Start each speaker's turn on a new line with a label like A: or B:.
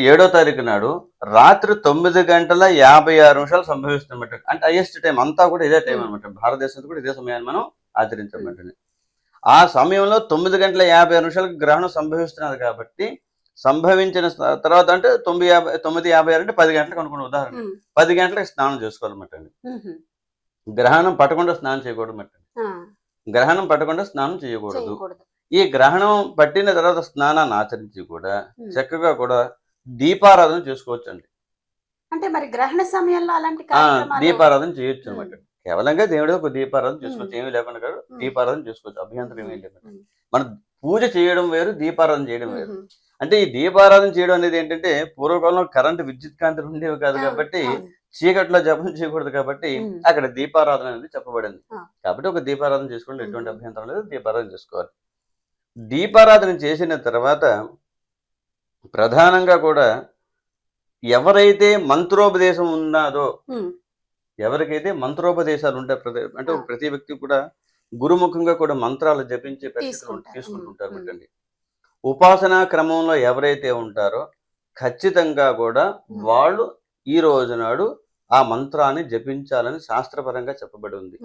A: 7వ తారీఖు నాడు రాత్రి 9:56 సంభవిస్తున్నమాట. అంటే హైయెస్ట్ టైం అంతా కూడా ఇదే టైం అనమాట. భారతదేశంలో కూడా ఇదే సమయాన్ని మనం ఆచరించబట్టింది. ఆ సమయంలో 9:56 గ్రహణం సంభవిస్తున్నది కాబట్టి సంభవించిన తర్వాత అంటే 9:56 అంటే 10 గంటలకు అనుకున్న ఉదాహరణ 10 గంటలకు స్నానం చేసుకోవాలన్నమాట అండి. గ్రహణం పట్టకుండా స్నానం చేయకూడదు. గ్రహణం పట్టకుండా స్నానం చేయకూడదు. ఈ గ్రహణం పట్టిన తర్వాత స్నానాన్ని ఆచరించి కూడా చక్కగా కూడా దీపారాధన చేసుకోవచ్చు అండి.
B: అంటే మరి గ్రహణ సమయంలో అలాంటి
A: దీపారాధన చేయొచ్చు అనమాట. కేవలంగా దేవుడు ఒక దీపారాధన చేసుకోవచ్చు, ఏమీ లేకుండా కాదు. దీపారాధన చేసుకోవచ్చు, అభ్యంతరం ఏమీ లేకుండా. మనం పూజ చేయడం వేరు, దీపారాధన చేయడం వేరు. అంటే ఈ దీపారాధన చేయడం అనేది ఏంటంటే పూర్వకాలంలో కరెంటు విద్యుత్ కాంతులు ఉండేవి కాదు కాబట్టి చీకట్లో జపం చేయకూడదు కాబట్టి అక్కడ దీపారాధన అనేది చెప్పబడింది. కాబట్టి ఒక దీపారాధన చేసుకోవడం ఎటువంటి అభ్యంతరం లేదు, దీపారాధన చేసుకోవాలి. దీపారాధన చేసిన తర్వాత ప్రధానంగా కూడా ఎవరైతే మంత్రోపదేశం ఉన్నదో, ఎవరికైతే మంత్రోపదేశాలు ఉంటాయి, అంటే ప్రతి వ్యక్తి కూడా గురుముఖంగా కూడా మంత్రాలు జపించే తీసుకుంటుంటారు అండి. ఉపాసనా క్రమంలో ఎవరైతే ఉంటారో ఖచ్చితంగా కూడా వాళ్ళు ఈ రోజు నాడు ఆ మంత్రాన్ని జపించాలని శాస్త్రపరంగా చెప్పబడి ఉంది.